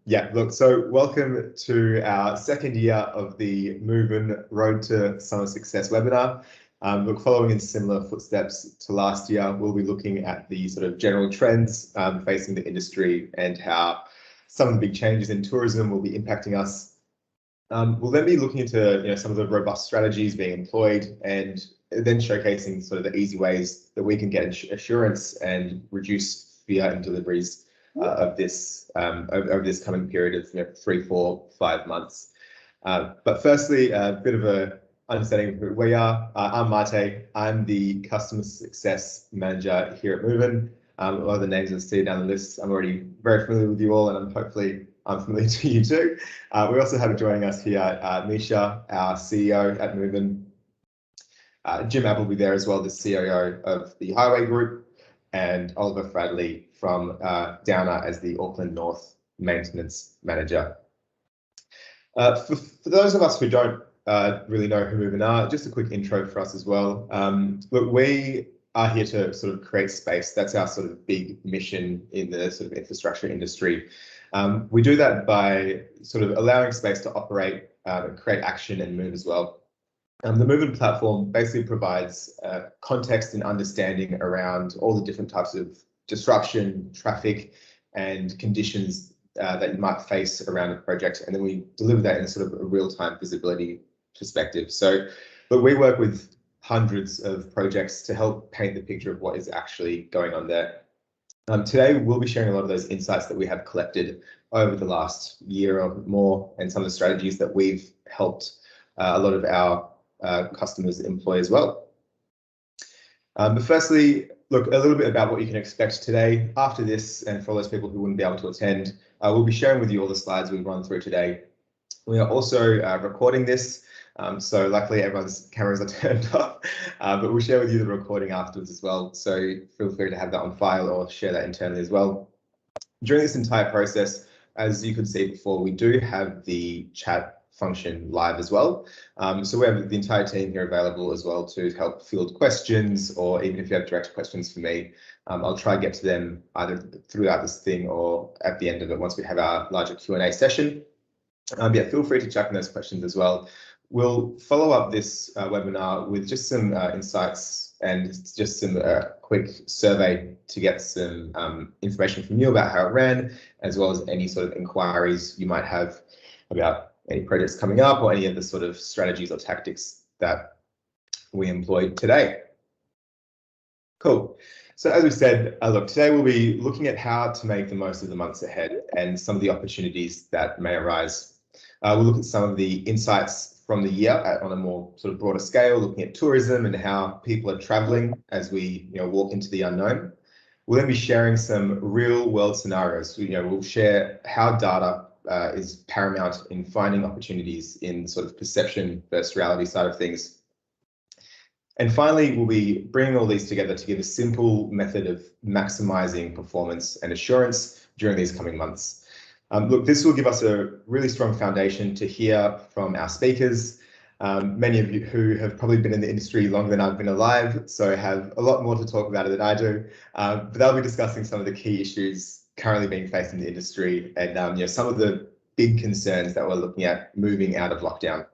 Yeah, look, so welcome to our second year of the Mooven Road to Summer Success webinar. Look, following in similar footsteps to last year, we'll be looking at the sort of general trends facing the industry and how some of the big changes in tourism will be impacting us. We'll then be looking into some of the robust strategies being employed and then showcasing sort of the easy ways that we can get assurance and reduce fear in deliveries of this over this coming period of 3, 4, 5 months. But firstly, a bit of a understanding of who we are. I'm Matej. I'm the Customer Success Manager here at Mooven. A lot of the names I see down the list, I'm already very familiar with you all, and hopefully I'm familiar to you too. We also have joining us here Misha, our CEO at Mooven. Jim Appleby there as well, the COO of the HIWAY group, and Oliver Fradley from Downer as the Auckland North Maintenance Manager. For those of us who don't really know who Mooven are, just a quick intro for us as well. Look, we are here to sort of create space. That's our sort of big mission in the sort of infrastructure industry. We do that by sort of allowing space to operate, create action and move as well. The Mooven platform basically provides context and understanding around all the different types of disruption, traffic, and conditions that you might face around a project, and then we deliver that in a sort of a real-time visibility perspective. So, but we work with hundreds of projects to help paint the picture of what is actually going on there. Today, we'll be sharing a lot of those insights that we have collected over the last year or more, and some of the strategies that we've helped a lot of our customers employ as well. But firstly, look, a little bit about what you can expect today. After this, and for all those people who wouldn't be able to attend, we'll be sharing with you all the slides we've run through today. We are also recording this, so luckily everyone's cameras are turned off, but we'll share with you the recording afterwards as well. So feel free to have that on file or share that internally as well. During this entire process, as you could see before, we do have the chat function live as well. So we have the entire team here available as well to help field questions, or even if you have direct questions for me, I'll try to get to them either throughout this thing or at the end of it once we have our larger Q&A session. Yeah, feel free to chuck in those questions as well. We'll follow up this webinar with just some insights and just some quick survey to get some information from you about how it ran, as well as any sort of inquiries you might have about any projects coming up or any of the sort of strategies or tactics that we employed today. Cool. So as we said, look, today we'll be looking at how to make the most of the months ahead and some of the opportunities that may arise. We'll look at some of the insights from the year on a more sort of broader scale, looking at tourism and how people are traveling as we walk into the unknown. We'll then be sharing some real world scenarios. We'll share how data is paramount in finding opportunities in sort of perception versus reality side of things. And finally, we'll be bringing all these together to give a simple method of maximizing performance and assurance during these coming months. Look, this will give us a really strong foundation to hear from our speakers, many of you who have probably been in the industry longer than I've been alive, so have a lot more to talk about it than I do, but they'll be discussing some of the key issues currently being faced in the industry and some of the big concerns that we're looking at moving out of lockdown.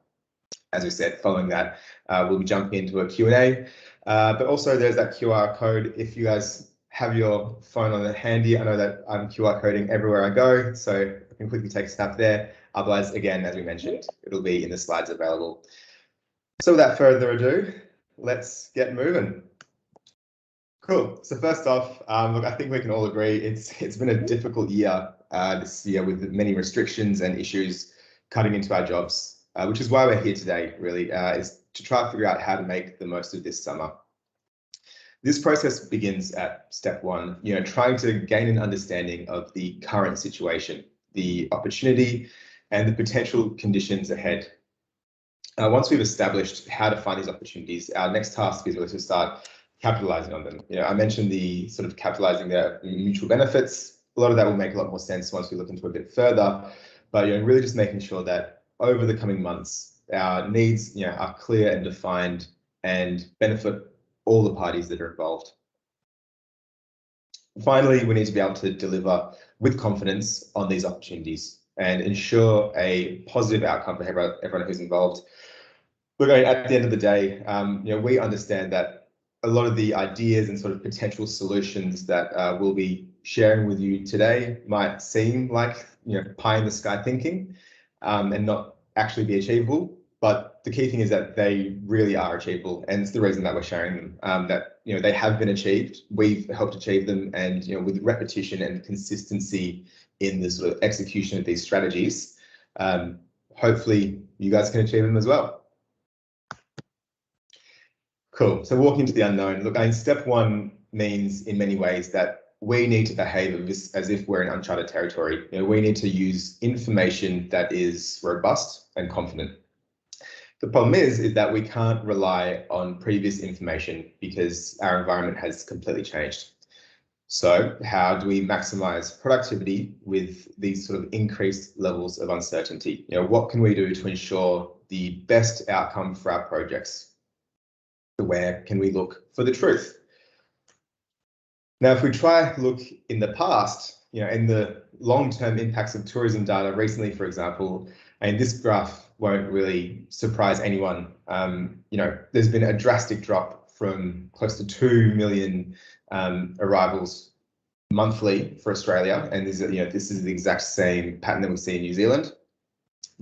As we said, following that, we'll be jumping into a Q&A, but also there's that QR code. If you guys have your phone on the handy, I know that I'm QR coding everywhere I go, so I can quickly take a snap there. Otherwise, again, as we mentioned, it'll be in the slides available. So without further ado, let's get moving. Cool. So first off, look, I think we can all agree it's been a difficult year this year with many restrictions and issues cutting into our jobs, which is why we're here today, really, is to try to figure out how to make the most of this summer. This process begins at step one, trying to gain an understanding of the current situation, the opportunity, and the potential conditions ahead. Once we've established how to find these opportunities, our next task is really to start capitalizing on them. I mentioned the sort of capitalizing their mutual benefits. A lot of that will make a lot more sense once we look into a bit further, but really just making sure that over the coming months, our needs are clear and defined and benefit all the parties that are involved. Finally, we need to be able to deliver with confidence on these opportunities and ensure a positive outcome for everyone who's involved. Look, at the end of the day, we understand that a lot of the ideas and sort of potential solutions that we'll be sharing with you today might seem like pie in the sky thinking and not actually be achievable. But the key thing is that they really are achievable, and it's the reason that we're sharing them. That they have been achieved. We've helped achieve them, and with repetition and consistency in the sort of execution of these strategies, hopefully you guys can achieve them as well. Cool. So walking into the unknown. Look, step one means in many ways that we need to behave as if we're in uncharted territory. We need to use information that is robust and confident. The problem is that we can't rely on previous information because our environment has completely changed. So how do we maximize productivity with these sort of increased levels of uncertainty? What can we do to ensure the best outcome for our projects? Where can we look for the truth? Now, if we try to look in the past, in the long-term impacts of tourism data recently, for example, and this graph won't really surprise anyone. There's been a drastic drop from close to 2 million arrivals monthly for Australia, and this is the exact same pattern that we see in New Zealand.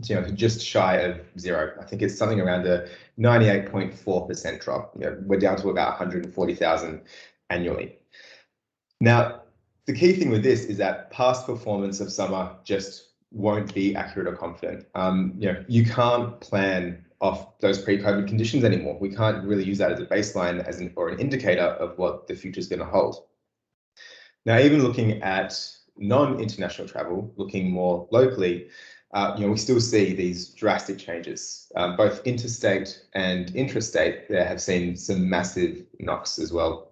Just shy of zero. I think it's something around a 98.4% drop. We're down to about 140,000 annually. Now, the key thing with this is that past performance of summer just won't be accurate or confident. You can't plan off those pre-COVID conditions anymore. We can't really use that as a baseline or an indicator of what the future is going to hold. Now, even looking at non-international travel, looking more locally, we still see these drastic changes. Both interstate and intrastate there have seen some massive knocks as well.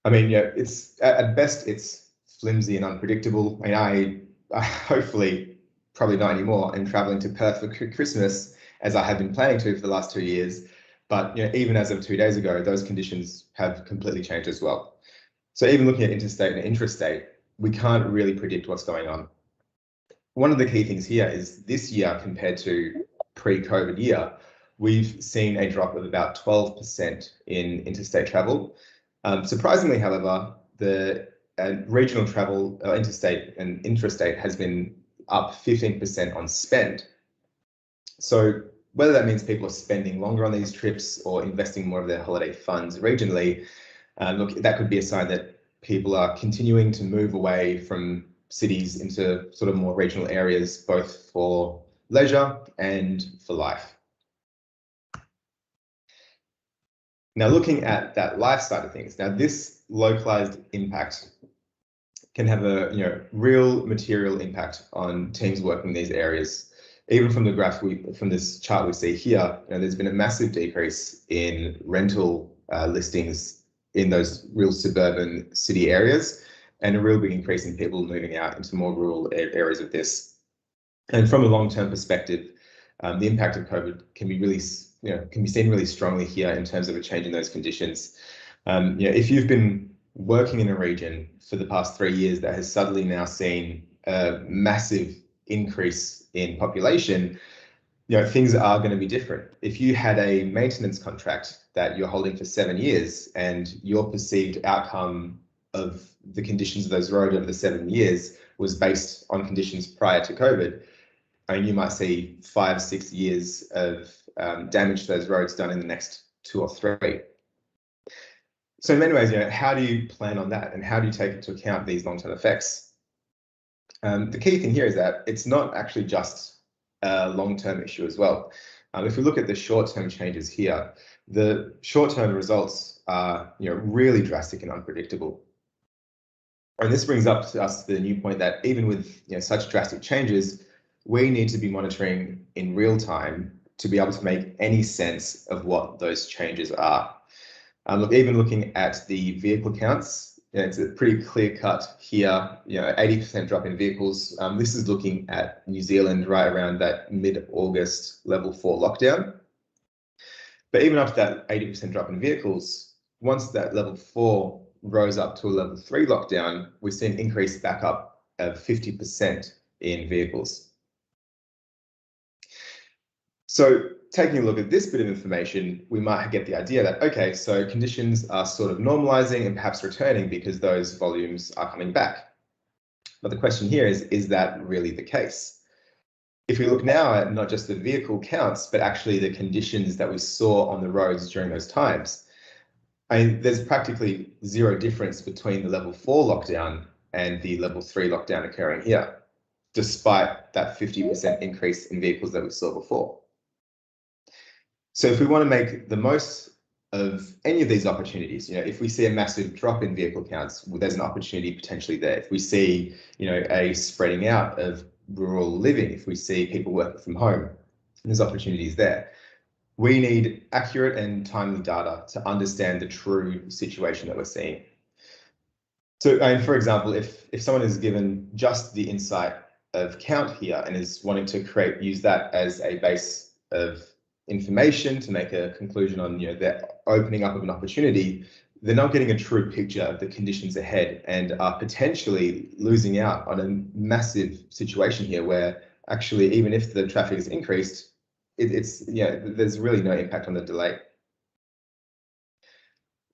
It's at best it's flimsy and unpredictable. I hopefully, probably not anymore, am traveling to Perth for Christmas as I have been planning to for the last 2 years. But even as of 2 days ago, those conditions have completely changed as well. So even looking at interstate and intrastate, we can't really predict what's going on. One of the key things here is this year compared to pre-COVID year, we've seen a drop of about 12% in interstate travel. Surprisingly, however, the regional travel, interstate and intrastate, has been up 15% on spend. So whether that means people are spending longer on these trips or investing more of their holiday funds regionally, look, that could be a sign that people are continuing to move away from cities into sort of more regional areas, both for leisure and for life. Now, looking at that life side of things, now this localized impact can have a real material impact on teams working in these areas. Even from the graph from this chart we see here, there's been a massive decrease in rental listings in those real suburban city areas, and a real big increase in people moving out into more rural areas of this. And from a long-term perspective, the impact of COVID can be seen really strongly here in terms of a change in those conditions. If you've been working in a region for the past 3 years that has suddenly now seen a massive increase in population, things are going to be different. If you had a maintenance contract that you're holding for 7 years and your perceived outcome of the conditions of those roads over the 7 years was based on conditions prior to COVID, you might see 5-6 years of damage to those roads done in the next 2 or 3. So in many ways, how do you plan on that, and how do you take into account these long-term effects? The key thing here is that it's not actually just a long-term issue as well. If we look at the short-term changes here, the short-term results are really drastic and unpredictable. And this brings up to us the new point that even with such drastic changes, we need to be monitoring in real time to be able to make any sense of what those changes are. Even looking at the vehicle counts, it's a pretty clear cut here, 80% drop in vehicles. This is looking at New Zealand right around that mid-August level 4 lockdown. But even after that 80% drop in vehicles, once that level 4 rose up to a level 3 lockdown, we've seen increase back up of 50% in vehicles. So taking a look at this bit of information, we might get the idea that, okay, so conditions are sort of normalizing and perhaps returning because those volumes are coming back. But the question here is that really the case? If we look now at not just the vehicle counts, but actually the conditions that we saw on the roads during those times, there's practically zero difference between the level 4 lockdown and the level 3 lockdown occurring here, despite that 50% increase in vehicles that we saw before. So if we want to make the most of any of these opportunities, if we see a massive drop in vehicle counts, well, there's an opportunity potentially there. If we see, a spreading out of rural living, if we see people working from home, there's opportunities there. We need accurate and timely data to understand the true situation that we're seeing. So, for example, if someone is given just the insight of count here and is wanting to use that as a base of information to make a conclusion on the opening up of an opportunity, they're not getting a true picture of the conditions ahead and are potentially losing out on a massive situation here where actually, even if the traffic is increased, there's really no impact on the delay.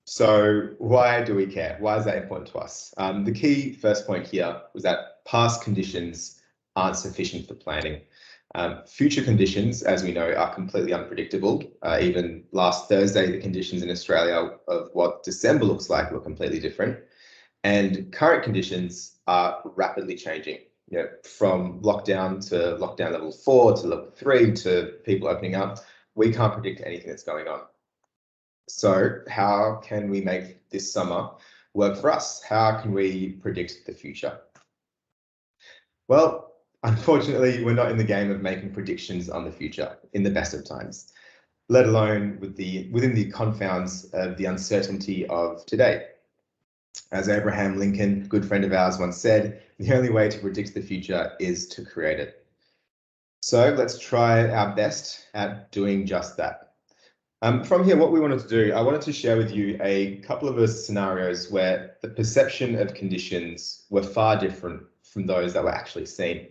So why do we care? Why is that important to us? The key first point here was that past conditions aren't sufficient for planning. Future conditions, as we know, are completely unpredictable. Even last Thursday, the conditions in Australia of what December looks like were completely different. And current conditions are rapidly changing, from lockdown to lockdown level 4 to level 3 to people opening up. We can't predict anything that's going on. So how can we make this summer work for us? How can we predict the future? Well, unfortunately, we're not in the game of making predictions on the future in the best of times, let alone within the confounds of the uncertainty of today. As Abraham Lincoln, a good friend of ours, once said, the only way to predict the future is to create it. So let's try our best at doing just that. From here, what we wanted to do, I wanted to share with you a couple of scenarios where the perception of conditions were far different from those that were actually seen.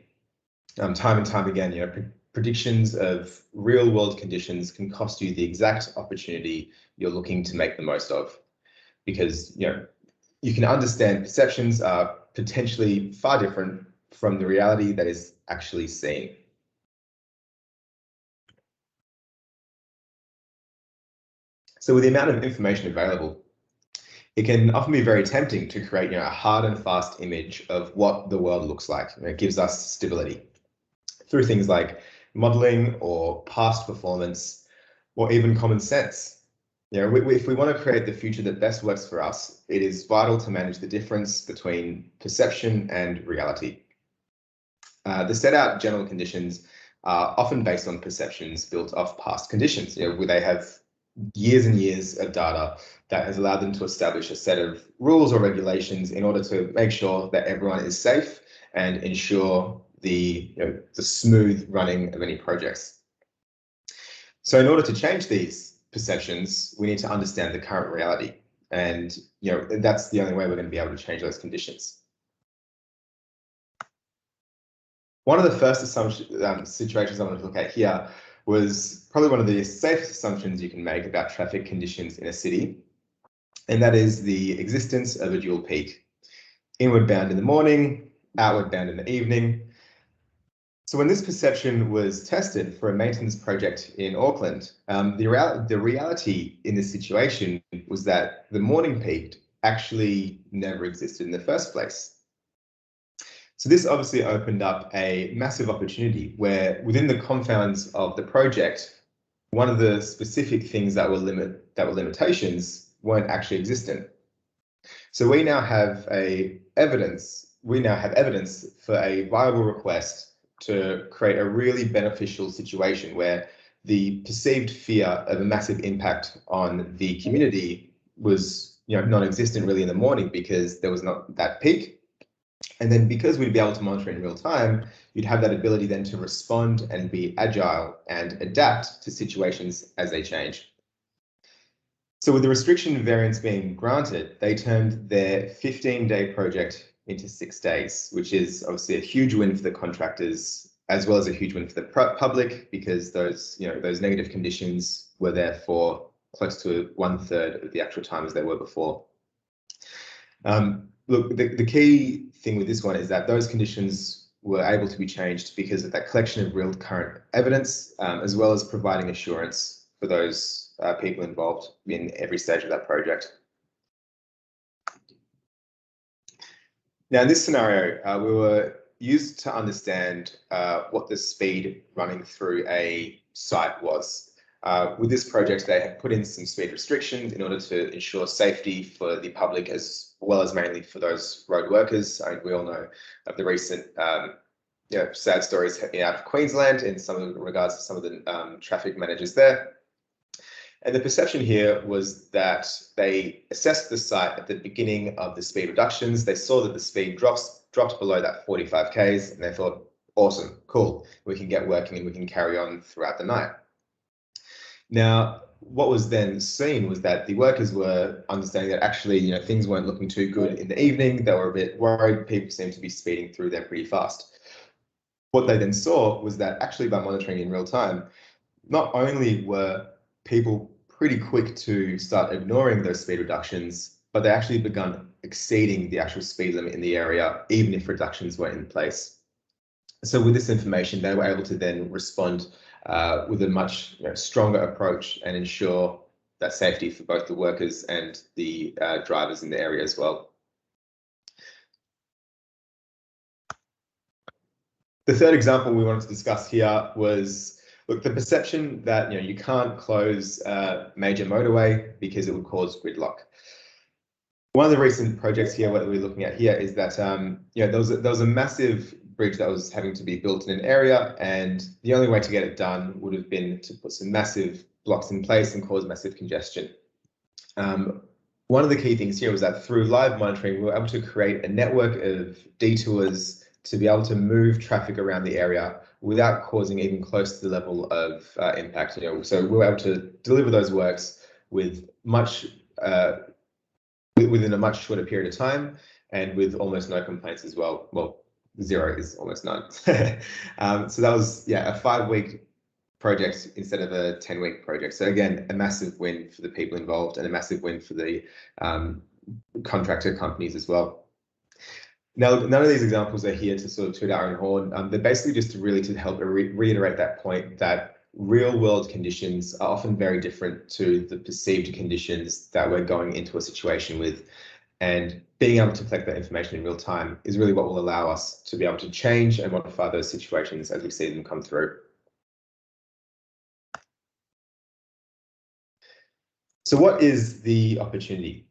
Time and time again, predictions of real world conditions can cost you the exact opportunity you're looking to make the most of, because you can understand perceptions are potentially far different from the reality that is actually seen. So with the amount of information available, it can often be very tempting to create a hard and fast image of what the world looks like. It gives us stability through things like modeling or past performance, or even common sense. If we want to create the future that best works for us, it is vital to manage the difference between perception and reality. The set out general conditions are often based on perceptions built off past conditions, where they have years and years of data that has allowed them to establish a set of rules or regulations in order to make sure that everyone is safe and ensure the smooth running of any projects. So in order to change these perceptions, we need to understand the current reality, and that's the only way we're going to be able to change those conditions. One of the first situations I want to look at here was probably one of the safest assumptions you can make about traffic conditions in a city, and that is the existence of a dual peak, inward bound in the morning, outward bound in the evening. So when this perception was tested for a maintenance project in Auckland, the reality in this situation was that the morning peak actually never existed in the first place. So this obviously opened up a massive opportunity where, within the confounds of the project, one of the specific things that were limitations weren't actually existent. So we now have evidence for a viable request to create a really beneficial situation where the perceived fear of a massive impact on the community was non-existent really in the morning, because there was not that peak. And then because we'd be able to monitor in real time, you'd have that ability then to respond and be agile and adapt to situations as they change. So with the restriction variance being granted, they turned their 15-day project into 6 days, which is obviously a huge win for the contractors, as well as a huge win for the public, because those negative conditions were there for close to 1/3 of the actual time as they were before. Look, the key thing with this one is that those conditions were able to be changed because of that collection of real current evidence, as well as providing assurance for those people involved in every stage of that project. Now, in this scenario, we were used to understand what the speed running through a site was. With this project, they had put in some speed restrictions in order to ensure safety for the public, as well as mainly for those road workers. We all know of the recent sad stories out of Queensland in regards to some of the traffic managers there. And the perception here was that they assessed the site at the beginning of the speed reductions. They saw that the speed dropped below that 45 k's, and they thought, awesome, cool, we can get working and we can carry on throughout the night. Now, what was then seen was that the workers were understanding that actually, things weren't looking too good in the evening. They were a bit worried. People seemed to be speeding through there pretty fast. What they then saw was that actually, by monitoring in real time, not only were people pretty quick to start ignoring those speed reductions, but they actually begun exceeding the actual speed limit in the area, even if reductions were in place. So with this information, they were able to then respond with a much stronger approach and ensure that safety for both the workers and the drivers in the area as well. The third example we wanted to discuss here was, look, the perception that you can't close a major motorway because it would cause gridlock. One of the recent projects here, what we're looking at here, is that there was a massive bridge that was having to be built in an area, and the only way to get it done would have been to put some massive blocks in place and cause massive congestion. One of the key things here was that through live monitoring, we were able to create a network of detours to be able to move traffic around the area without causing even close to the level of impact. So we were able to deliver those works with within a much shorter period of time and with almost no complaints as well. Well, 0 is almost none. So that was a 5-week project instead of a 10-week project. So again, a massive win for the people involved and a massive win for the contractor companies as well. Now, none of these examples are here to sort of toot our own horn. They're basically just to help reiterate that point that real world conditions are often very different to the perceived conditions that we're going into a situation with. And being able to collect that information in real time is really what will allow us to be able to change and modify those situations as we see them come through. So what is the opportunity?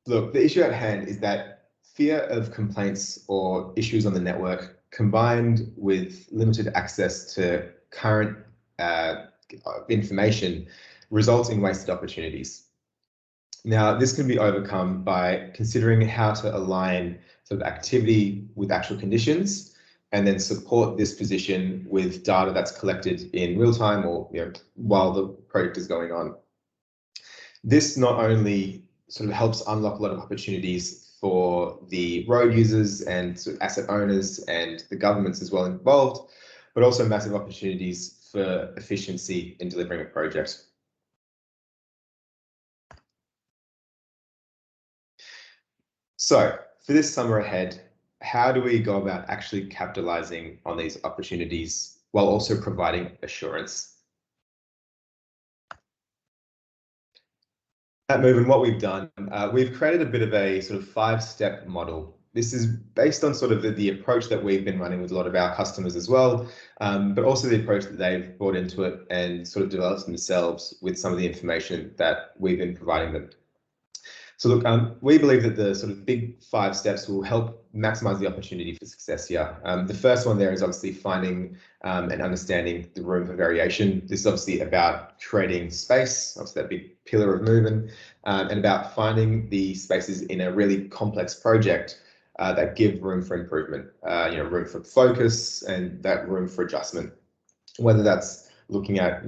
Look, the issue at hand is that fear of complaints or issues on the network, combined with limited access to current information, results in wasted opportunities. Now, this can be overcome by considering how to align sort of activity with actual conditions, and then support this position with data that's collected in real time or while the project is going on. This not only sort of helps unlock a lot of opportunities for the road users and sort of asset owners and the governments as well involved, but also massive opportunities for efficiency in delivering a project. So for this summer ahead, how do we go about actually capitalizing on these opportunities while also providing assurance? At Mooven, what we've done, we've created a bit of a sort of 5-step model. This is based on sort of the approach that we've been running with a lot of our customers as well, but also the approach that they've brought into it and sort of developed themselves with some of the information that we've been providing them. So look, we believe that the sort of big 5 steps will help maximize the opportunity for success here. The first one there is obviously finding and understanding the room for variation. This is obviously about creating space, obviously that big pillar of Mooven, and about finding the spaces in a really complex project that give room for improvement, room for focus and that room for adjustment, whether that's looking at,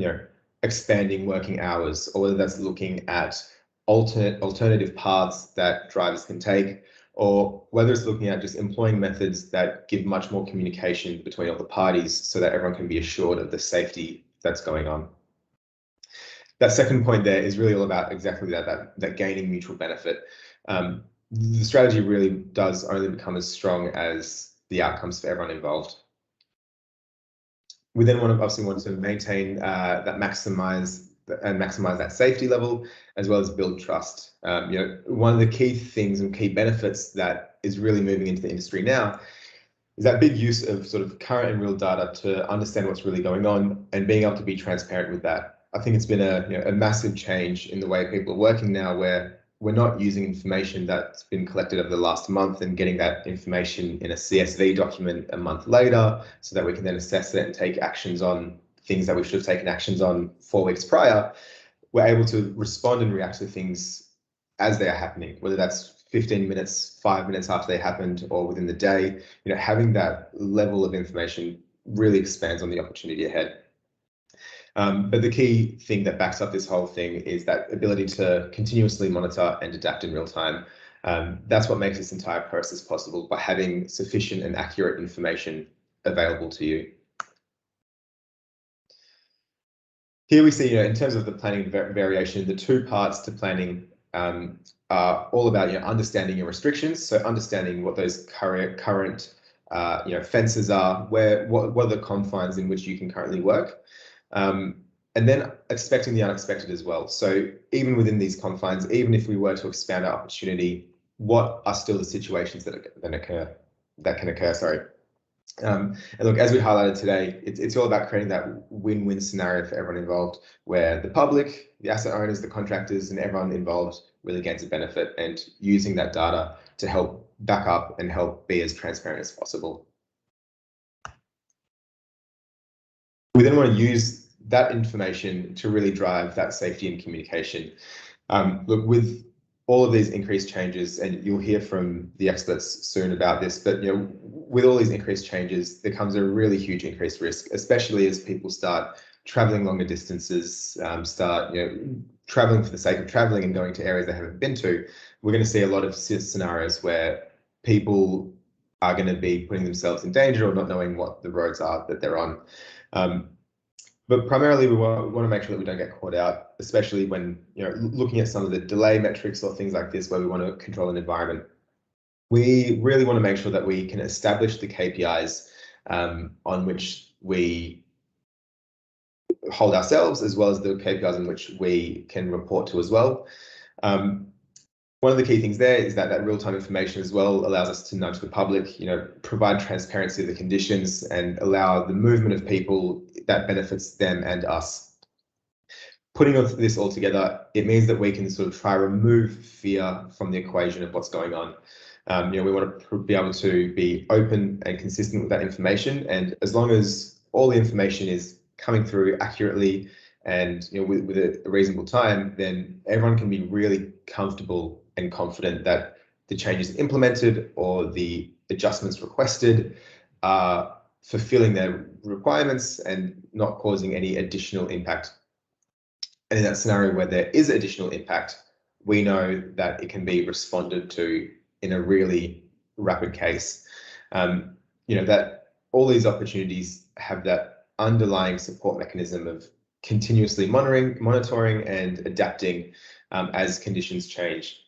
expanding working hours, or whether that's looking at alternative paths that drivers can take, or whether it's looking at just employing methods that give much more communication between all the parties so that everyone can be assured of the safety that's going on. That second point there is really all about exactly that gaining mutual benefit. The strategy really does only become as strong as the outcomes for everyone involved. We then obviously want to maintain maximize that safety level, as well as build trust. One of the key things and key benefits that is really moving into the industry now is that big use of sort of current and real data to understand what's really going on and being able to be transparent with that. I think it's been a massive change in the way people are working now, where we're not using information that's been collected over the last month and getting that information in a CSV document a month later so that we can then assess it and take actions on things that we should have taken actions on 4 weeks prior. We're able to respond and react to things as they are happening, whether that's 15 minutes, 5 minutes after they happened, or within the day. Having that level of information really expands on the opportunity ahead. But the key thing that backs up this whole thing is that ability to continuously monitor and adapt in real time. That's what makes this entire process possible, by having sufficient and accurate information available to you. Here we see, in terms of the planning variation, the 2 parts to planning are all about understanding your restrictions. So understanding what those current fences are, what are the confines in which you can currently work. And then expecting the unexpected as well. So even within these confines, even if we were to expand our opportunity, what are still the situations that can occur? Sorry. And look, as we highlighted today, it's all about creating that win-win scenario for everyone involved, where the public, the asset owners, the contractors, and everyone involved really gains a benefit, and using that data to help back up and help be as transparent as possible. We then want to use that information to really drive that safety and communication. Look, with all of these increased changes, and you'll hear from the experts soon about this, but with all these increased changes, there comes a really huge increased risk, especially as people start traveling longer distances, start traveling for the sake of traveling and going to areas they haven't been to. We're going to see a lot of scenarios where people are going to be putting themselves in danger or not knowing what the roads are that they're on. But primarily, we want to make sure that we don't get caught out, especially when looking at some of the delay metrics or things like this, where we want to control an environment. We really want to make sure that we can establish the KPIs on which we hold ourselves, as well as the KPIs in which we can report to as well. One of the key things there is that real-time information as well allows us to nudge the public, provide transparency of the conditions and allow the movement of people that benefits them and us. Putting this all together, it means that we can sort of try remove fear from the equation of what's going on. We want to be able to be open and consistent with that information, and as long as all the information is coming through accurately and with a reasonable time, then everyone can be really comfortable and confident that the changes implemented or the adjustments requested are fulfilling their requirements and not causing any additional impact. And in that scenario where there is additional impact, we know that it can be responded to in a really rapid case. That all these opportunities have that underlying support mechanism of continuously monitoring and adapting as conditions change.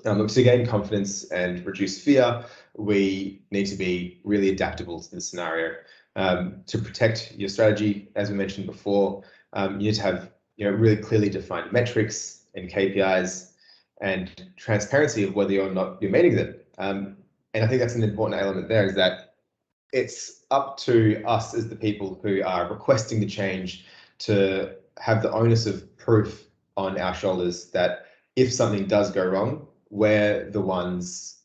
To gain confidence and reduce fear, we need to be really adaptable to the scenario. To protect your strategy, as we mentioned before, you need to have really clearly defined metrics and KPIs and transparency of whether or not you're meeting them. And I think that's an important element there, is that it's up to us as the people who are requesting the change to have the onus of proof on our shoulders that if something does go wrong, we're the ones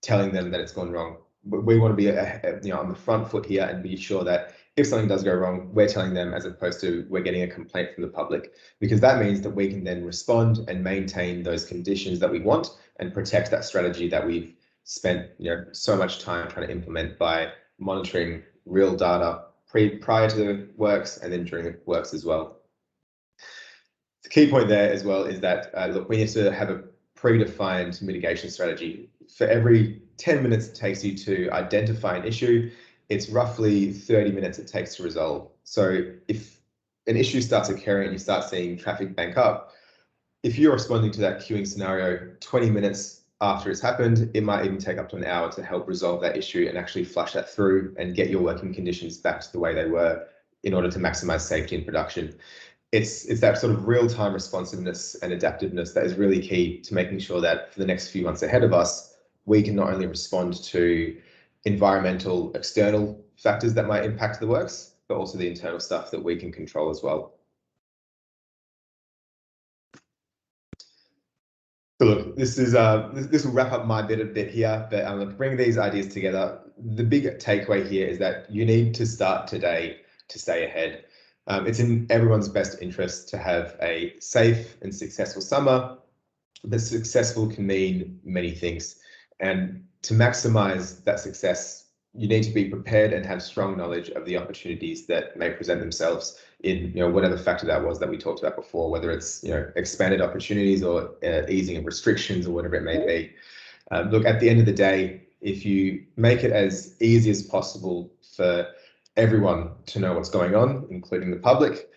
telling them that it's gone wrong. We want to be on the front foot here and be sure that if something does go wrong, we're telling them, as opposed to we're getting a complaint from the public, because that means that we can then respond and maintain those conditions that we want and protect that strategy that we've spent so much time trying to implement by monitoring real data prior to the works and then during the works as well. the key point there as well is that, look, we need to have a predefined mitigation strategy. For every 10 minutes it takes you to identify an issue, it's roughly 30 minutes it takes to resolve. So if an issue starts occurring and you start seeing traffic bank up, if you're responding to that queuing scenario 20 minutes after it's happened, it might even take up to an hour to help resolve that issue and actually flush that through and get your working conditions back to the way they were in order to maximize safety in production. It's that sort of real-time responsiveness and adaptiveness that is really key to making sure that for the next few months ahead of us, we can not only respond to environmental external factors that might impact the works, but also the internal stuff that we can control as well. So look, this will wrap up my bit here, but look, bring these ideas together. The big takeaway here is that you need to start today to stay ahead. It's in everyone's best interest to have a safe and successful summer, but successful can mean many things. And to maximize that success, you need to be prepared and have strong knowledge of the opportunities that may present themselves in, whatever factor that was that we talked about before, whether it's, expanded opportunities or easing of restrictions or whatever it may be. Look, at the end of the day, if you make it as easy as possible for everyone to know what's going on, including the public,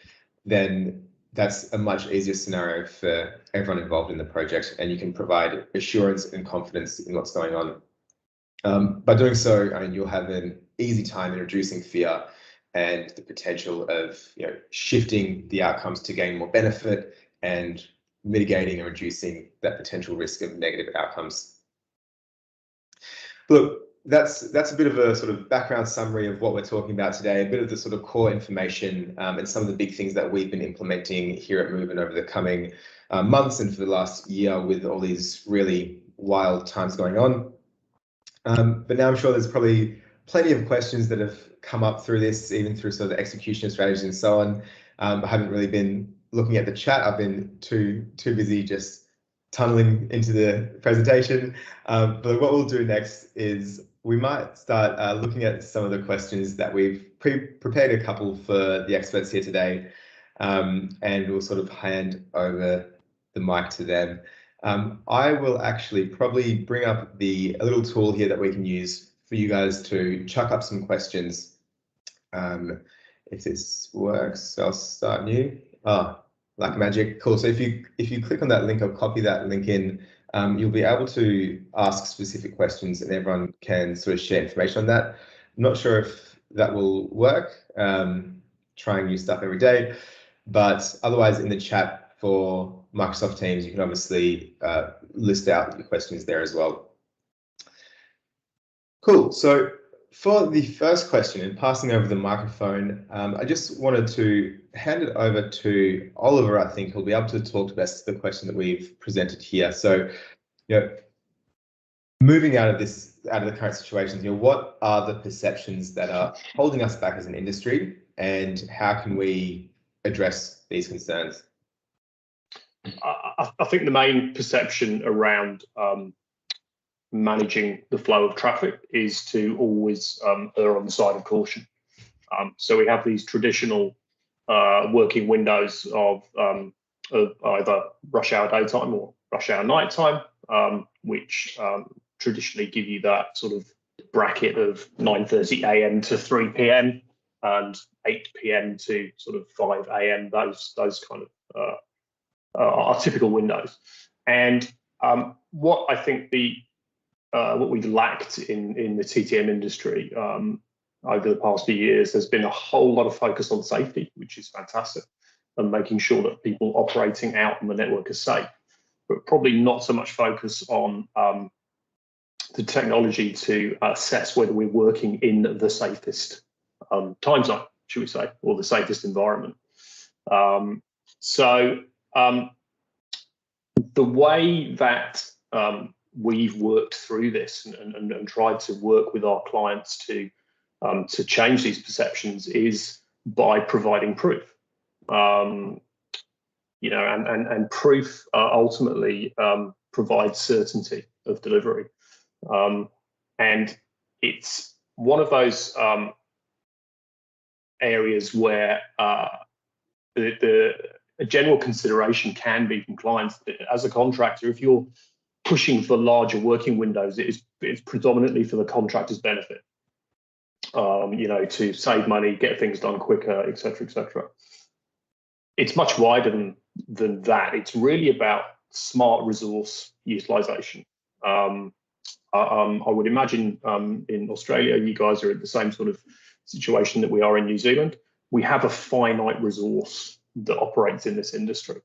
then that's a much easier scenario for everyone involved in the project, and you can provide assurance and confidence in what's going on. By doing so, I mean, you'll have an easy time in reducing fear and the potential of shifting the outcomes to gain more benefit and mitigating and reducing that potential risk of negative outcomes. Look, that's a bit of a sort of background summary of what we're talking about today, a bit of the sort of core information and some of the big things that we've been implementing here at Mooven over the coming months and for the last year with all these really wild times going on. But now I'm sure there's probably plenty of questions that have come up through this, even through sort of the execution strategies and so on. I haven't really been looking at the chat. I've been too busy just tunneling into the presentation. But what we'll do next is we might start looking at some of the questions that we've prepared a couple for the experts here today, and we'll sort of hand over the mic to them. I will actually probably bring up a little tool here that we can use for you guys to chuck up some questions. If this works, I'll start new. Like magic, cool. So if you click on that link or copy that link in, you'll be able to ask specific questions and everyone can sort of share information on that. I'm not sure if that will work, trying new stuff every day, but otherwise in the chat for Microsoft Teams, you can obviously list out the questions there as well. Cool, so for the first question and passing over the microphone, I just wanted to hand it over to Oliver, I think, who'll be able to talk best to the question that we've presented here. So, moving out of the current situations, what are the perceptions that are holding us back as an industry, and how can we address these concerns? I think the main perception around managing the flow of traffic is to always err on the side of caution. So we have these traditional working windows of either rush hour daytime or rush hour nighttime, which traditionally give you that sort of bracket of 9:30 a.m. to 3 p.m. and 8 p.m. to sort of 5 a.m. Those kind of are typical windows. And what I think what we've lacked in the TTM industry over the past few years has been a whole lot of focus on safety, which is fantastic, and making sure that people operating out on the network are safe, but probably not so much focus on the technology to assess whether we're working in the safest time zone, should we say, or the safest environment. So the way that we've worked through this and tried to work with our clients to change these perceptions is by providing proof. And proof ultimately provides certainty of delivery. And it's one of those areas where a general consideration can be from clients that as a contractor, if you're pushing for larger working windows, it's predominantly for the contractor's benefit. To save money, get things done quicker, etc., etc. It's much wider than that. It's really about smart resource utilization. I would imagine in Australia, you guys are in the same sort of situation that we are in New Zealand. We have a finite resource that operates in this industry.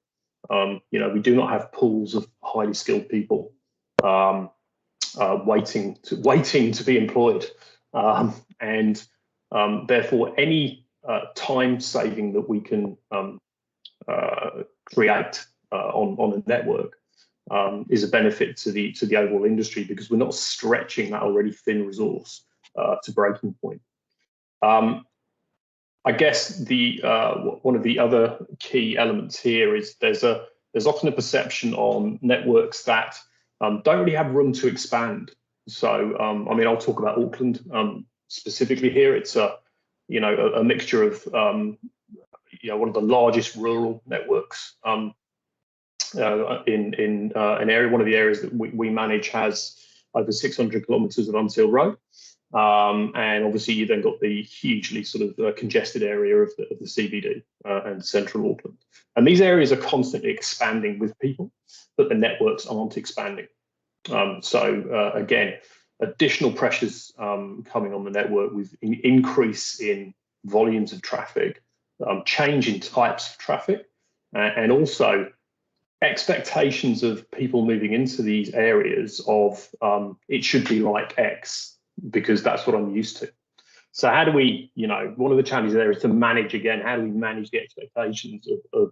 We do not have pools of highly skilled people waiting to be employed. Therefore, any time saving that we can create on a network is a benefit to the overall industry, because we're not stretching that already thin resource to breaking point. I guess one of the other key elements here is there's often a perception on networks that don't really have room to expand. So, I'll talk about Auckland specifically here. It's a mixture of, one of the largest rural networks in an area. One of the areas that we manage has over 600 kilometres of unsealed road. And obviously you then got the hugely sort of congested area of the CBD and central Auckland. And these areas are constantly expanding with people, but the networks aren't expanding. Again, additional pressures coming on the network with increase in volumes of traffic, change in types of traffic, and also expectations of people moving into these areas of it should be like X, because that's what I'm used to. So how do we, one of the challenges there is to manage, again, how do we manage the expectations of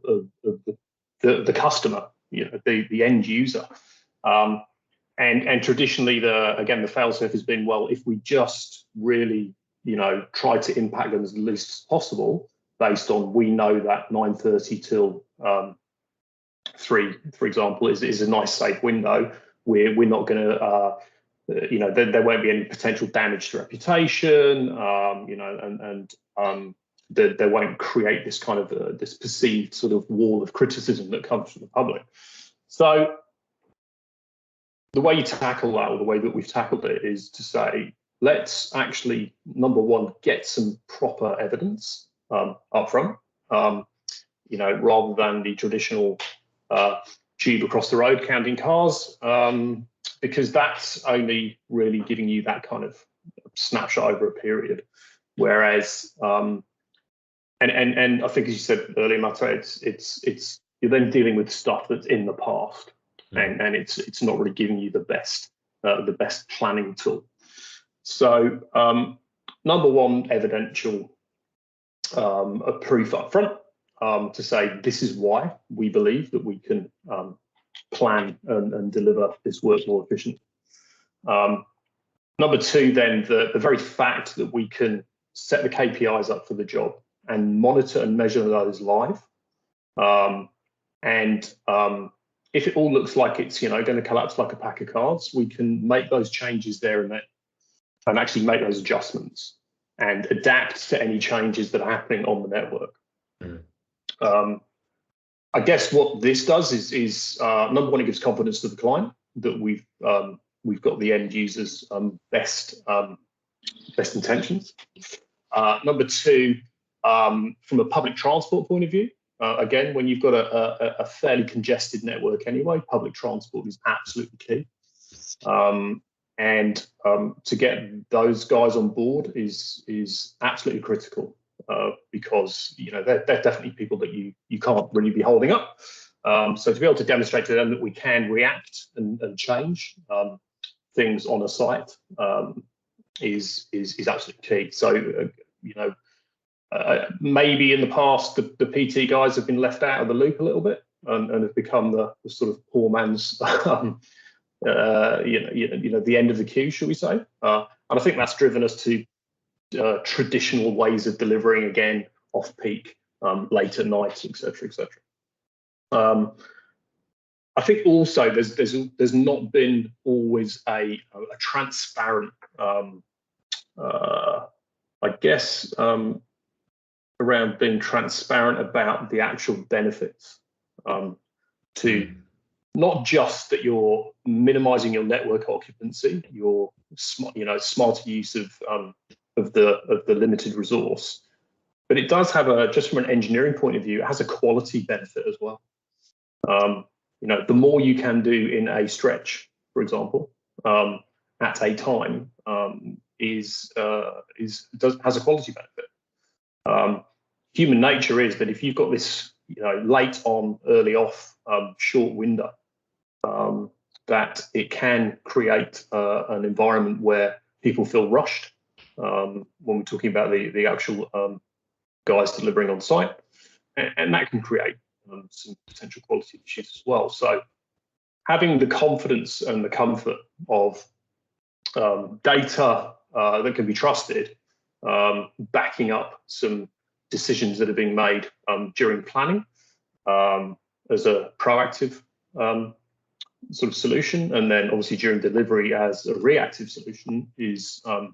the customer, the end user? And traditionally, the fail-safe has been, well, if we just really, try to impact them as least as possible, based on, we know that 9:30 till 3, for example, is a nice safe window. We're not going to, there won't be any potential damage to reputation, there won't create this kind of this perceived sort of wall of criticism that comes from the public. So the way you tackle that, or the way that we've tackled it, is to say, let's actually, number one, get some proper evidence up front, rather than the traditional tube across the road counting cars, because that's only really giving you that kind of snapshot over a period. Whereas, and I think, as you said earlier, Matej, it's you're then dealing with stuff that's in the past, and it's not really giving you the best planning tool. So, number one, evidential proof up front, to say this is why we believe that we can plan and deliver this work more efficiently. Number two, then, the very fact that we can set the KPIs up for the job and monitor and measure those live. If it all looks like it's going to collapse like a pack of cards, we can make those changes there and then, and actually make those adjustments and adapt to any changes that are happening on the network. I guess what this does is number one, it gives confidence to the client that we've got the end user's best intentions. Number two, from a public transport point of view, again, when you've got a fairly congested network anyway, public transport is absolutely key. To get those guys on board is absolutely critical, because they're definitely people that you can't really be holding up. So to be able to demonstrate to them that we can react and change things on a site is absolutely key. So maybe in the past the PT guys have been left out of the loop a little bit and have become the sort of poor man's the end of the queue, shall we say? And I think that's driven us to traditional ways of delivering, again, off peak, late at night, etc., etc. I think also there's not been always a transparent, around being transparent about the actual benefits, to not just that you're minimizing your network occupancy, your smarter use of the limited resource, but it does have just from an engineering point of view, it has a quality benefit as well. The more you can do in a stretch, for example, at a time, has a quality benefit. Human nature is that if you've got this late on, early off, short window, that it can create an environment where people feel rushed when we're talking about the actual guys delivering on site, and that can create some potential quality issues as well. So having the confidence and the comfort of data that can be trusted, backing up some decisions that are being made during planning as a proactive sort of solution, and then obviously during delivery as a reactive solution is a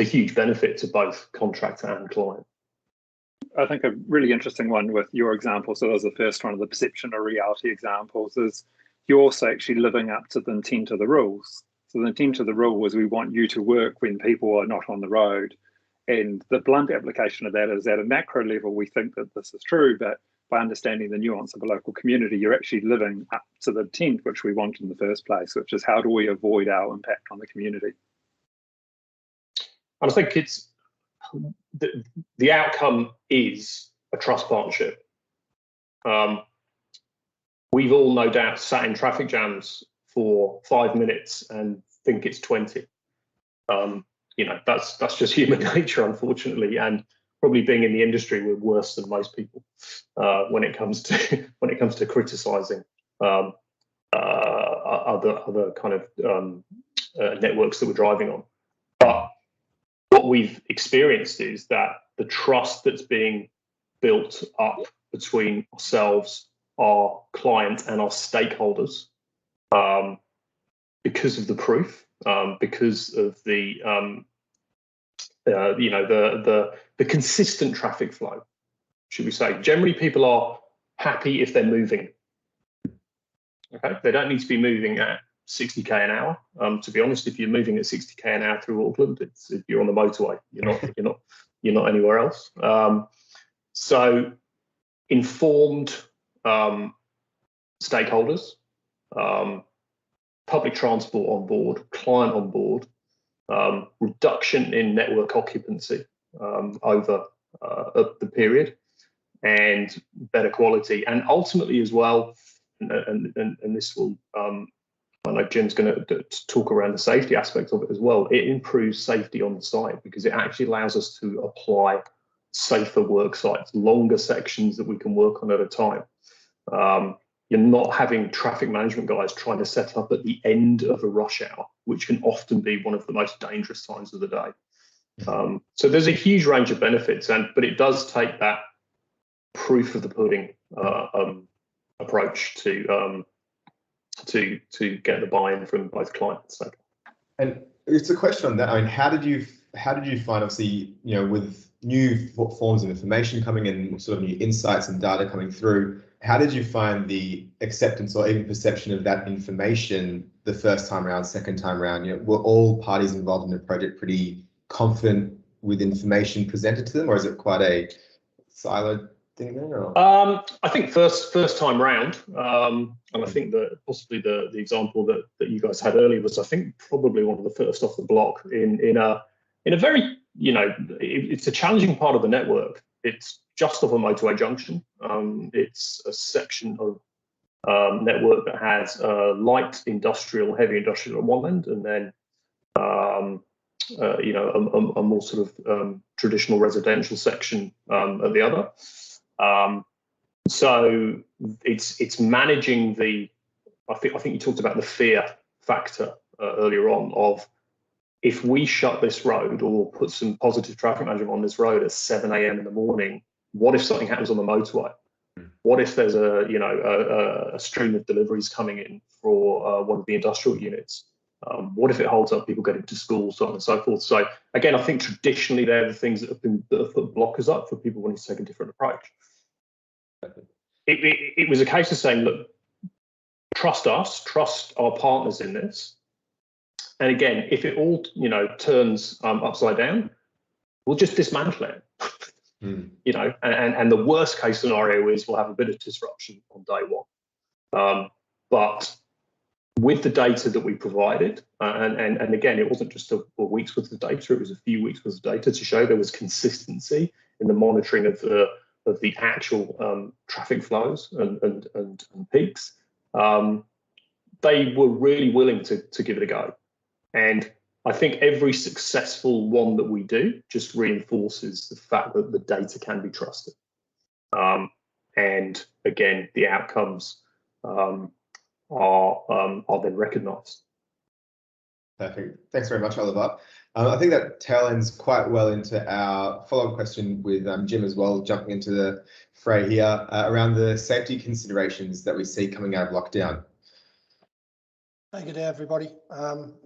huge benefit to both contractor and client. I think a really interesting one with your example, so that was the first one of the perception or reality examples, is you're also actually living up to the intent of the rules. So the intent of the rule is we want you to work when people are not on the road. And the blunt application of that is at a macro level, we think that this is true, but by understanding the nuance of a local community, you're actually living up to the intent which we want in the first place, which is how do we avoid our impact on the community? And I think it's the outcome is a trust partnership. We've all no doubt sat in traffic jams for 5 minutes and think it's 20. That's just human nature, unfortunately, and probably being in the industry, we're worse than most people when it comes to criticizing other kind of networks that we're driving on. But what we've experienced is that the trust that's being built up between ourselves, our client, and our stakeholders, because of the proof, because of the consistent traffic flow, should we say. Generally, people are happy if they're moving. Okay, they don't need to be moving at 60k an hour. To be honest, if you're moving at 60k an hour through Auckland, if you're on the motorway, you're not anywhere else. So informed stakeholders, public transport on board, client on board, reduction in network occupancy over the period, and better quality, and ultimately as well, and this will, I know Jim's going to talk around the safety aspect of it as well. It improves safety on the site because it actually allows us to apply safer work sites, longer sections that we can work on at a time. You're not having traffic management guys trying to set up at the end of a rush hour, which can often be one of the most dangerous times of the day. So there's a huge range of benefits, but it does take that proof of the pudding approach to get the buy-in from both clients. And it's a question on that. I mean, how did you find, obviously, with new forms of information coming in, sort of new insights and data coming through, how did you find the acceptance or even perception of that information the first time around, second time around? Were all parties involved in the project pretty confident with information presented to them, or is it quite a siloed thing there? Or? I think first time round, and I think that possibly the example that you guys had earlier was, I think, probably one of the first off the block in a very, it's a challenging part of the network. It's just off a motorway junction. It's a section of network that has light industrial, heavy industrial at one end, and then a more sort of traditional residential section at the other. So it's managing the. I think you talked about the fear factor earlier on of, if we shut this road or put some positive traffic management on this road at 7 a.m. in the morning, what if something happens on the motorway? What if there's a stream of deliveries coming in for one of the industrial units? What if it holds up people getting to school, so on and so forth? So again, I think traditionally they're the things that have put blockers up for people wanting to take a different approach. It was a case of saying, look, trust us, trust our partners in this. And again, if it all turns upside down, we'll just dismantle it. And the worst case scenario is we'll have a bit of disruption on day one. But with the data that we provided, and again, it wasn't just a week's worth of data, it was a few weeks worth of data to show there was consistency in the monitoring of the actual traffic flows and peaks. They were really willing to give it a go. And I think every successful one that we do just reinforces the fact that the data can be trusted. And again, the outcomes are then recognised. Perfect. Thanks very much, Oliver. I think that tail ends quite well into our follow-up question with Jim as well, jumping into the fray here around the safety considerations that we see coming out of lockdown. Good day, everybody.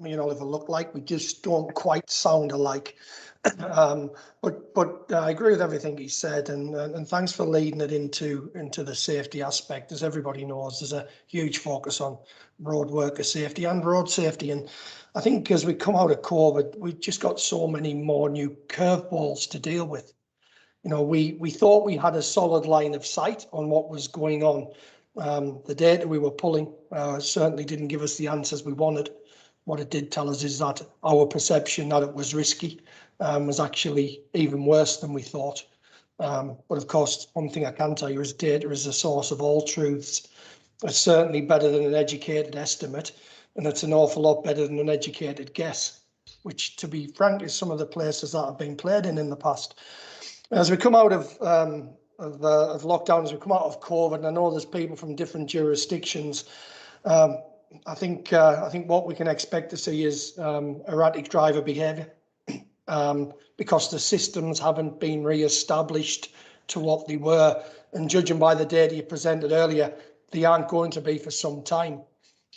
Me and Oliver look like we just don't quite sound alike. But I agree with everything he said, and thanks for leading it into the safety aspect. As everybody knows, there's a huge focus on road worker safety and road safety. And I think as we come out of COVID, we've just got so many more new curveballs to deal with. We thought we had a solid line of sight on what was going on. The data we were pulling certainly didn't give us the answers we wanted. What it did tell us is that our perception that it was risky was actually even worse than we thought. But of course, one thing I can tell you is data is the source of all truths. It's certainly better than an educated estimate, and it's an awful lot better than an educated guess, which, to be frank, is some of the places that have been played in the past. As we come out of lockdown, as we come out of COVID, and I know there's people from different jurisdictions, I think what we can expect to see is erratic driver behaviour because the systems haven't been re-established to what they were, and judging by the data you presented earlier, they aren't going to be for some time.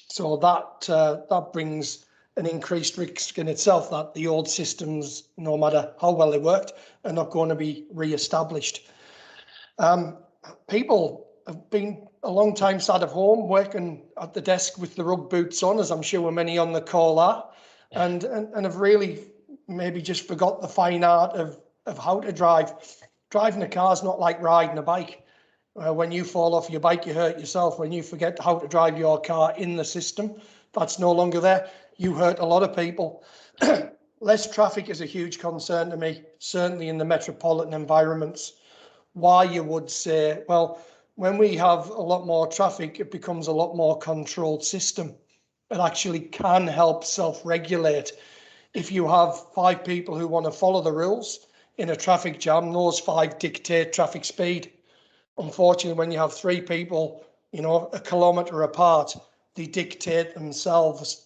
So that brings an increased risk in itself that the old systems, no matter how well they worked, are not going to be re-established. People have been a long time sat at home working at the desk with the rug boots on, as I'm sure many on the call are, and have really maybe just forgot the fine art of how to drive. Driving a car is not like riding a bike. When you fall off your bike, you hurt yourself. When you forget how to drive your car in the system, that's no longer there. You hurt a lot of people. Less traffic is a huge concern to me, certainly in the metropolitan environments. Why, you would say, well, when we have a lot more traffic, it becomes a lot more controlled system. It actually can help self-regulate. If you have 5 people who want to follow the rules in a traffic jam, those 5 dictate traffic speed. Unfortunately, when you have 3 people, a kilometre apart, they dictate themselves.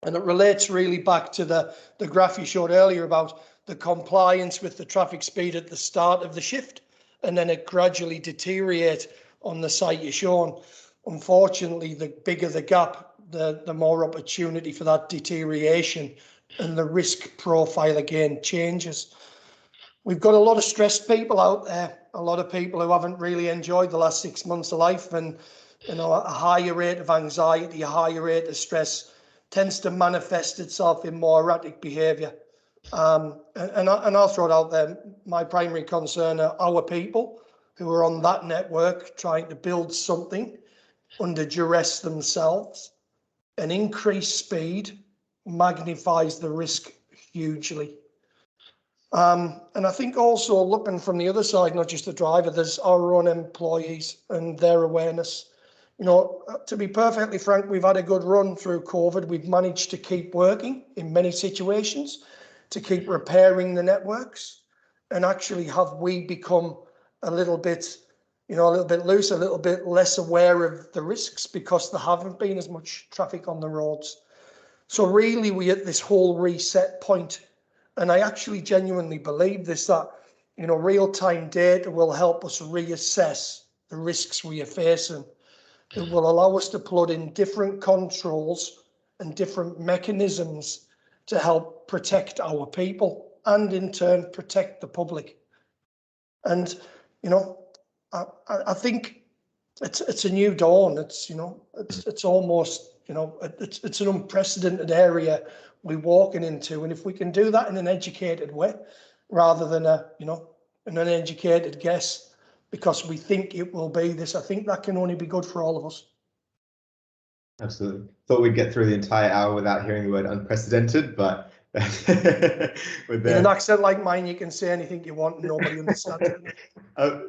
And it relates really back to the graph you showed earlier about the compliance with the traffic speed at the start of the shift, and then it gradually deteriorates on the site you're shown. Unfortunately, the bigger the gap, the more opportunity for that deterioration, and the risk profile again changes. We've got a lot of stressed people out there, a lot of people who haven't really enjoyed the last 6 months of life, and a higher rate of anxiety, a higher rate of stress tends to manifest itself in more erratic behaviour. And I'll throw it out there. My primary concern are our people who are on that network trying to build something under duress themselves. An increased speed magnifies the risk hugely. And I think also looking from the other side, not just the driver, there's our own employees and their awareness. To be perfectly frank, we've had a good run through COVID. We've managed to keep working in many situations, to keep repairing the networks, and actually have we become a little bit loose, a little bit less aware of the risks because there haven't been as much traffic on the roads. So really we're at this whole reset point. And I actually genuinely believe this, that, real-time data will help us reassess the risks we are facing. It will allow us to plug in different controls and different mechanisms to help protect our people and in turn protect the public. And, you know, I think it's a new dawn. It's, you know, it's almost, you know, it's an unprecedented area we're walking into. And if we can do that in an educated way, rather than an uneducated guess, because we think it will be this, I think that can only be good for all of us. Absolutely. Thought we'd get through the entire hour without hearing the word unprecedented, but with an accent like mine, you can say anything you want and nobody understands it.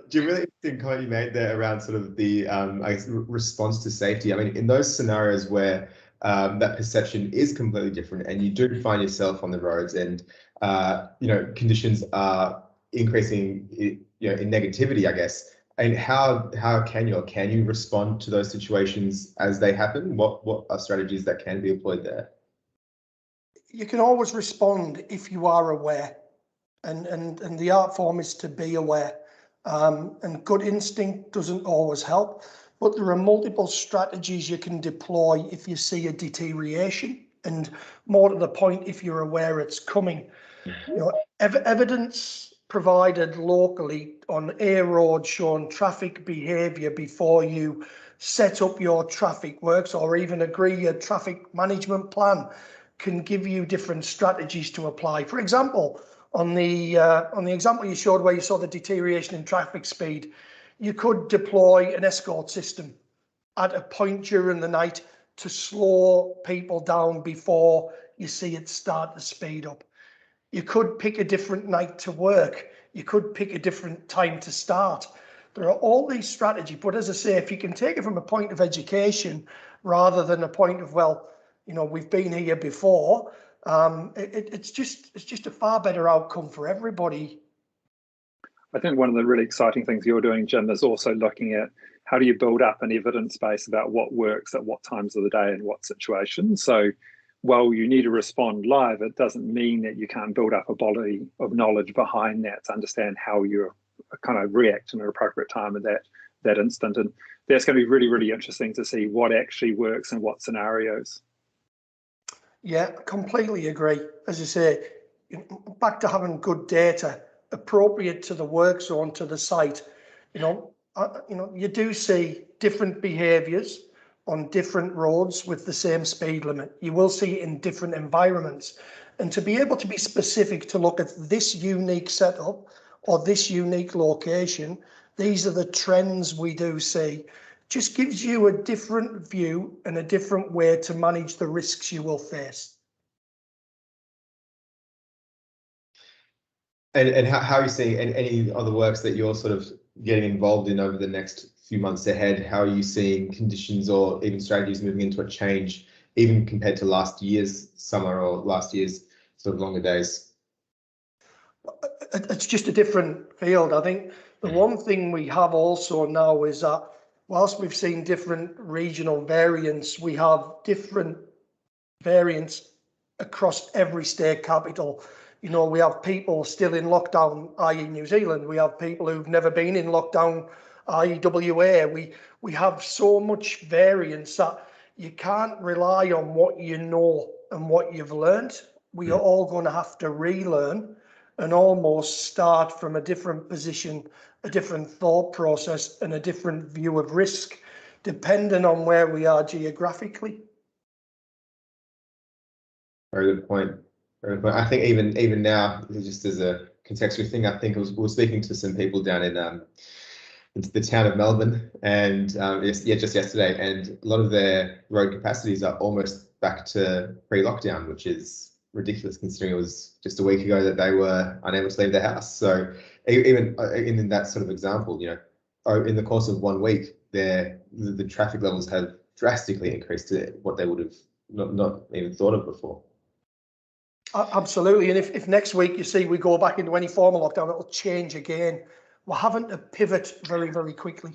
Do you really think comment you made there around sort of the I guess response to safety? I mean, in those scenarios where that perception is completely different, and you do find yourself on the roads, and you know, conditions are increasing, you know, in negativity, I guess. And how can you respond to those situations as they happen? What are strategies that can be employed there? You can always respond if you are aware, and the art form is to be aware. And good instinct doesn't always help, but there are multiple strategies you can deploy if you see a deterioration, and more to the point, if you're aware it's coming. You know, evidence provided locally on a road showing traffic behaviour before you set up your traffic works or even agree a traffic management plan can give you different strategies to apply. For example, on the example you showed where you saw the deterioration in traffic speed, you could deploy an escort system at a point during the night to slow people down before you see it start to speed up. You could pick a different night to work. You could pick a different time to start. There are all these strategies, but as I say, if you can take it from a point of education rather than a point of, well, you know, we've been here before, it's just a far better outcome for everybody. I think one of the really exciting things you're doing, Jim, is also looking at how do you build up an evidence base about what works at what times of the day and what situations. So while you need to respond live, it doesn't mean that you can't build up a body of knowledge behind that to understand how you kind of react in an appropriate time at that instant. And that's going to be really, really interesting to see what actually works in what scenarios. Yeah, completely agree. As I say, back to having good data appropriate to the work zone, to the site. You do see different behaviours on different roads with the same speed limit. You will see it in different environments. And to be able to be specific to look at this unique setup or this unique location, these are the trends we do see, just gives you a different view and a different way to manage the risks you will face. And how are you seeing any other works that you're sort of getting involved in over the next few months ahead? How are you seeing conditions or even strategies moving into a change, even compared to last year's summer or last year's sort of longer days? It's just a different field. I think the one thing we have also now is that whilst we've seen different regional variants, we have different variants across every state capital. You know, we have people still in lockdown, i.e. New Zealand. We have people who've never been in lockdown, i.e. WA. We have so much variance that you can't rely on what you know and what you've learned. We are all going to have to relearn and almost start from a different position, a different thought process and a different view of risk, depending on where we are geographically. Very good point. Very good point. I think even now, just as a contextual thing, I think we were speaking to some people down in the town of Melbourne, and just yesterday, and a lot of their road capacities are almost back to pre-lockdown, which is ridiculous considering it was just a week ago that they were unable to leave their house. So even in that sort of example, you know, in the course of 1 week, the traffic levels have drastically increased to what they would have not even thought of before. Absolutely. And if next week you see we go back into any form of lockdown, it'll change again. We're having to pivot very, very quickly.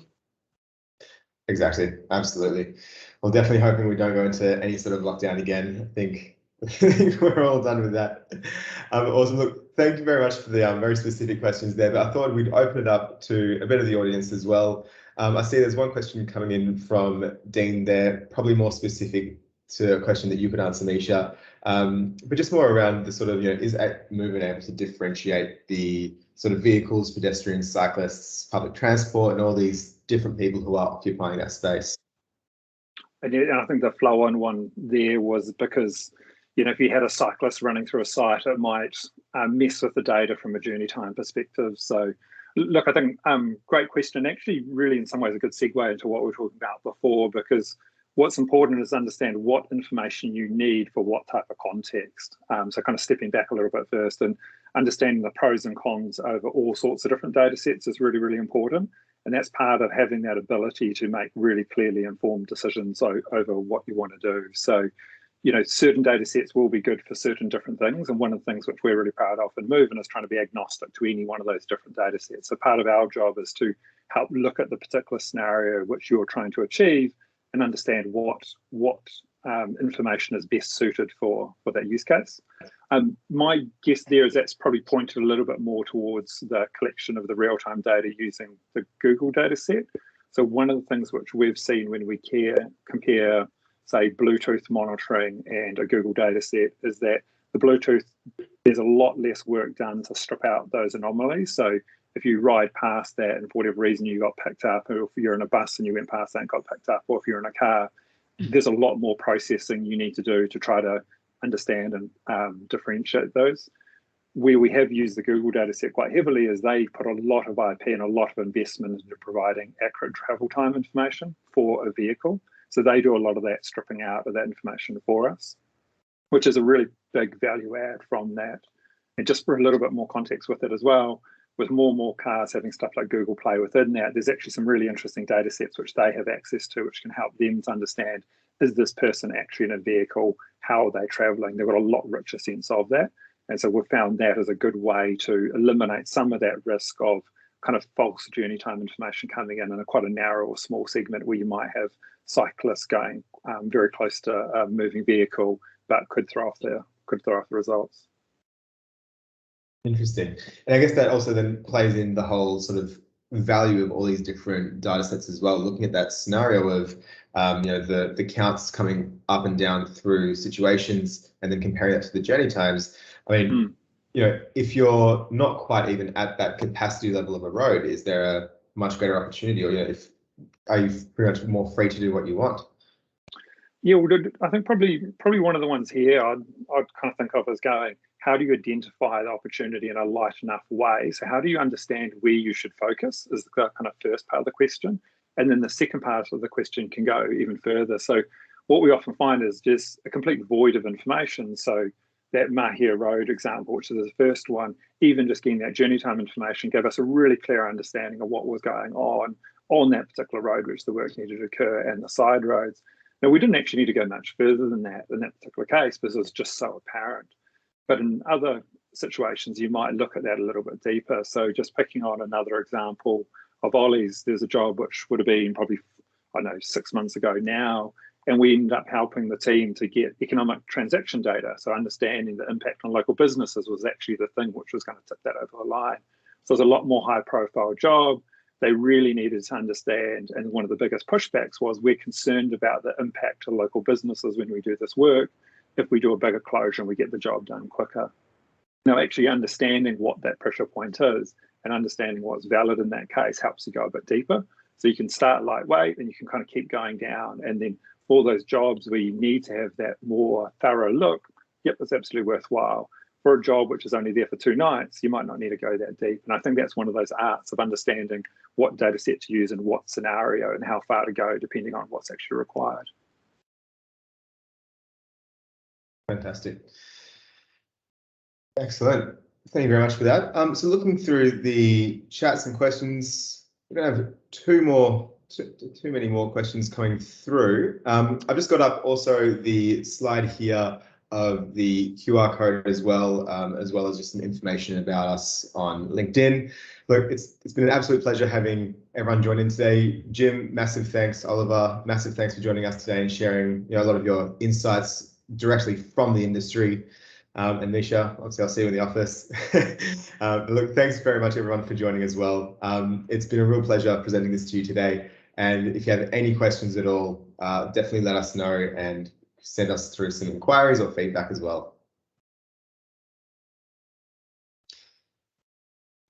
Exactly. Absolutely. Well, definitely hoping we don't go into any sort of lockdown again. I think we're all done with that. Awesome. Look, thank you very much for the very specific questions there, but I thought we'd open it up to a bit of the audience as well. I see there's one question coming in from Dean there, probably more specific to a question that you could answer, Misha, but just more around the sort of, is Mooven able to differentiate the sort of vehicles, pedestrians, cyclists, public transport, and all these different people who are occupying that space? And I think the flow on one there was because, if you had a cyclist running through a site, it might mess with the data from a journey time perspective. So look, I think great question. Actually, really in some ways a good segue into what we were talking about before, because what's important is understand what information you need for what type of context. So kind of stepping back a little bit first and understanding the pros and cons over all sorts of different data sets is really, really important. And that's part of having that ability to make really clearly informed decisions over what you want to do. So, certain data sets will be good for certain different things. And one of the things which we're really proud of in Mooven is trying to be agnostic to any one of those different data sets. So part of our job is to help look at the particular scenario which you're trying to achieve and understand what information is best suited for that use case. My guess there is that's probably pointed a little bit more towards the collection of the real-time data using the Google data set. So one of the things which we've seen when we compare, say, Bluetooth monitoring and a Google data set is that the Bluetooth, there's a lot less work done to strip out those anomalies. So if you ride past that and for whatever reason you got picked up, or if you're in a bus and you went past that and got picked up, or if you're in a car, there's a lot more processing you need to do to try to understand and differentiate those. Where we have used the Google data set quite heavily is they put a lot of IP and a lot of investment into providing accurate travel time information for a vehicle. So they do a lot of that stripping out of that information for us, which is a really big value add from that. And just for a little bit more context with it as well, with more and more cars having stuff like Google Play within that, there's actually some really interesting data sets which they have access to, which can help them to understand, is this person actually in a vehicle? How are they traveling? They've got a lot richer sense of that. And so we've found that as a good way to eliminate some of that risk of kind of false journey time information coming in a quite a narrow or small segment where you might have cyclists going very close to a moving vehicle, but could throw off the results. Interesting. And I guess that also then plays in the whole sort of value of all these different data sets as well, looking at that scenario of the counts coming up and down through situations and then comparing that to the journey times. I mean, if you're not quite even at that capacity level of a road, is there a much greater opportunity, or are you pretty much more free to do what you want? Yeah, well, I think probably one of the ones here I'd kind of think of as going, how do you identify the opportunity in a light enough way? So how do you understand where you should focus is the kind of first part of the question. And then the second part of the question can go even further. So what we often find is just a complete void of information. So that Mahia Road example, which is the first one, even just getting that journey time information gave us a really clear understanding of what was going on that particular road, which the work needed to occur, and the side roads. Now, we didn't actually need to go much further than that in that particular case because it was just so apparent. But in other situations, you might look at that a little bit deeper. So just picking on another example of Ollie's, there's a job which would have been probably, 6 months ago now, and we ended up helping the team to get economic transaction data. So understanding the impact on local businesses was actually the thing which was going to tip that over the line. So it was a lot more high profile job. They really needed to understand, and one of the biggest pushbacks was we're concerned about the impact to local businesses when we do this work. If we do a bigger closure and we get the job done quicker. Now, actually understanding what that pressure point is and understanding what's valid in that case helps you go a bit deeper. So you can start lightweight and you can kind of keep going down. And then for those jobs where you need to have that more thorough look, yep, it's absolutely worthwhile. For a job which is only there for 2 nights, you might not need to go that deep. And I think that's one of those arts of understanding what data set to use and what scenario and how far to go depending on what's actually required. Fantastic. Excellent. Thank you very much for that. So looking through the chats and questions, we're going to have too many more questions coming through. I've just got up also the slide here of the QR code as well as just some information about us on LinkedIn. Look, it's been an absolute pleasure having everyone join in today. Jim, massive thanks. Oliver, massive thanks for joining us today and sharing a lot of your insights directly from the industry. And Misha, obviously I'll see you in the office. Look, thanks very much everyone for joining as well. It's been a real pleasure presenting this to you today. And if you have any questions at all, definitely let us know and send us through some inquiries or feedback as well.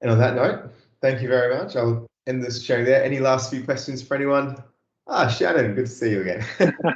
And on that note, thank you very much. I'll end this sharing there. Any last few questions for anyone? Shannon, good to see you again.